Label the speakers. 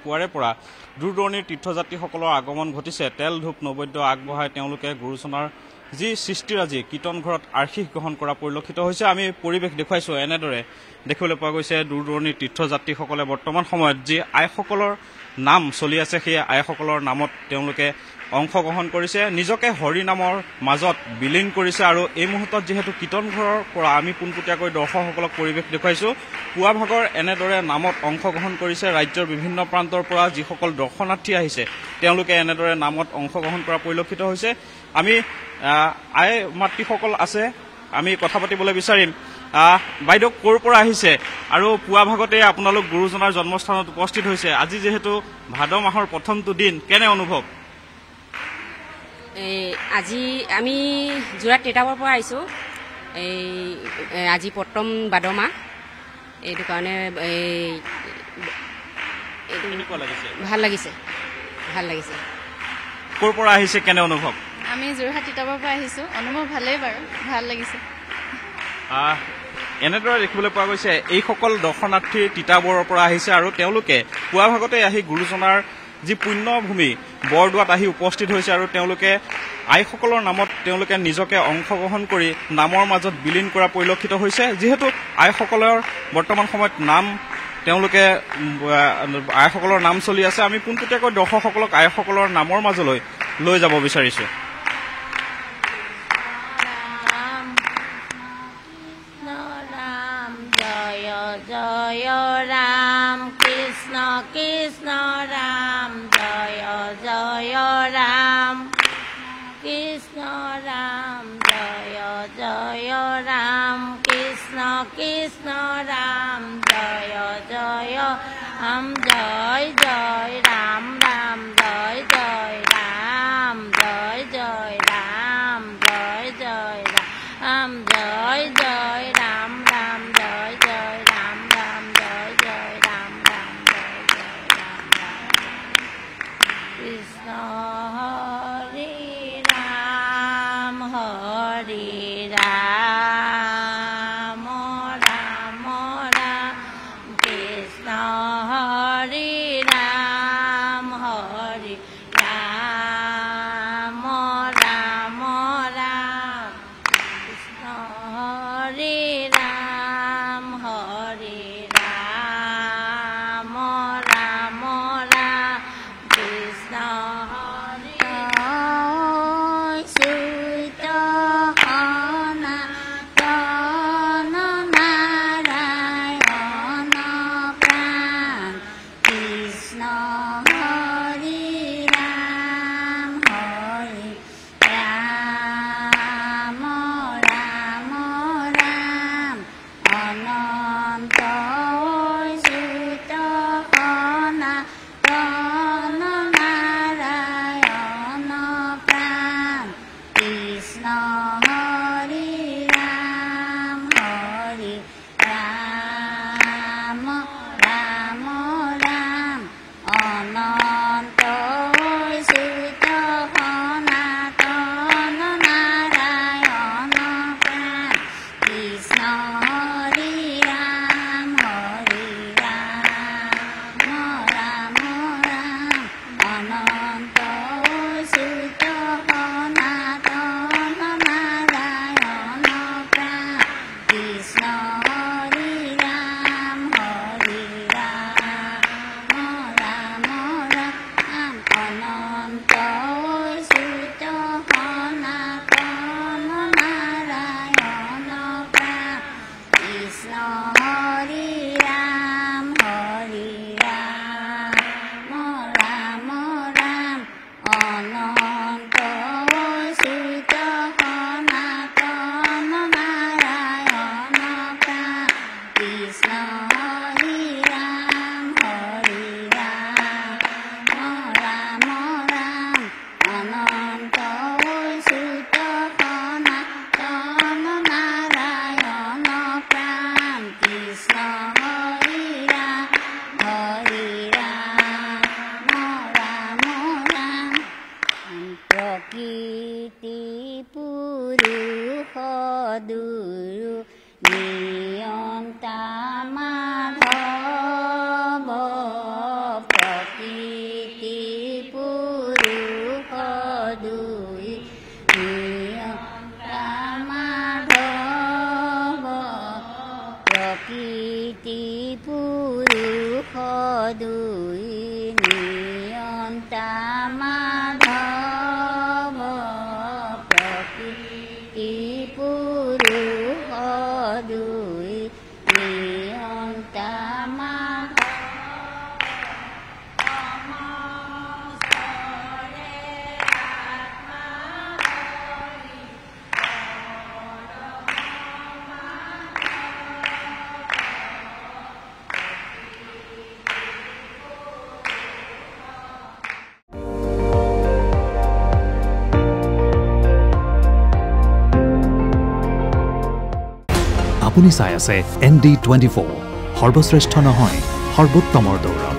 Speaker 1: পুৱাৰে পৰা দূৰ দূৰণিৰ তীৰ্থযাত্ৰীসকলৰ আগমন ঘটিছে তেল ধূপ নৈবেদ্য আগবঢ়াই তেওঁলোকে গুৰুজনাৰ যি সৃষ্টিৰাজি কীৰ্তন ঘৰত আৰ্শীষ গ্ৰহণ কৰা পৰিলক্ষিত হৈছে আমি পৰিৱেশ দেখুৱাইছোঁ এনেদৰে দেখিবলৈ পোৱা গৈছে দূৰ দূৰণিৰ তীৰ্থযাত্ৰীসকলে বৰ্তমান সময়ত যি আইসকলৰ নাম চলি আছে সেই আইসকলৰ নামত তেওঁলোকে অংশগ্ৰহণ কৰিছে নিজকে হৰি নামৰ মাজত বিলীন কৰিছে আৰু এই মুহূৰ্তত যিহেতু কীৰ্তন ঘৰৰ পৰা আমি পোনপটীয়াকৈ দৰ্শকসকলক পৰিৱেশ দেখুৱাইছোঁ পুৱা ভাগৰ এনেদৰে নামত অংশগ্ৰহণ কৰিছে ৰাজ্যৰ বিভিন্ন প্ৰান্তৰ পৰা যিসকল দৰ্শনাৰ্থী আহিছে তেওঁলোকে এনেদৰে নামত অংশগ্ৰহণ কৰা পৰিলক্ষিত হৈছে আমি আই মাতৃসকল আছে আমি কথা পাতিবলৈ বিচাৰিম বাইদেউ ক'ৰ পৰা আহিছে আৰু পুৱা ভাগতে আপোনালোক গুৰুজনাৰ জন্মস্থানত উপস্থিত হৈছে আজি যিহেতু ভাদ মাহৰ প্ৰথমটো দিন কেনে অনুভৱ
Speaker 2: আজি আমি যোৰহাট তিতাবৰ পৰা আহিছোঁ আজি প্ৰথম ভাদ মাহ এইটো কাৰণে ভাল লাগিছে
Speaker 1: ক'ৰ পৰা আহিছে কেনে অনুভৱ
Speaker 3: আমি যোৰহাট তিতাবৰ পৰা আহিছোঁ অনুভৱ ভালেই বাৰু ভাল লাগিছে
Speaker 1: এনেদৰে দেখিবলৈ পোৱা গৈছে এইসকল দৰ্শনাৰ্থী তিতাবৰৰ পৰা আহিছে আৰু তেওঁলোকে পুৱা ভাগতে আহি গুৰুজনাৰ যি পুণ্যভূমি বৰদোৱাত আহি উপস্থিত হৈছে আৰু তেওঁলোকে আইসকলৰ নামত তেওঁলোকে নিজকে অংশগ্ৰহণ কৰি নামৰ মাজত বিলীন কৰা পৰিলক্ষিত হৈছে যিহেতু আইসকলৰ বৰ্তমান সময়ত নাম তেওঁলোকে আইসকলৰ নাম চলি আছে আমি পোনপটীয়াকৈ দৰ্শকসকলক আইসকলৰ নামৰ মাজলৈ লৈ যাব বিচাৰিছোঁ
Speaker 4: জয় রাম কৃষ্ণ কৃষ্ণ রাম জয় জয় রাম কৃষ্ণ রাম জয় জয় রাম কৃষ্ণ কৃষ্ণ রাম জয় জয় রাম জয় জয় রাম রাম জয় জয় রাম জয় জয় রাম জয় জয় রাম জয় জয় রাম রাম জয় জয় রাম রাম জয় জয় রাম রাম জয় জয় রাম রাম কৃষ্ণ হরি রাম রাম রাম কৃষ্ণ হরি রাম রাম রাম কৃষ্ণ হরি রাম রাম রাম কৃষ্ণ হরি সুত অনাতন নারায়ণ প্রাণ কৃষ্ণ হরি রাম রাম রাম অনন্ত সুত অনাতন নারায়ণ প্রাণ কৃষ্ণ হরি রাম রাম রাম দুই নিয়ন্তা মাধৱ প্ৰকৃতি পুৰুষ দুই নিয়ন্তা
Speaker 5: আপুনি চাই আছে ND24 সৰ্বশ্ৰেষ্ঠ নহয় সৰ্বোত্তমৰ দৌৰ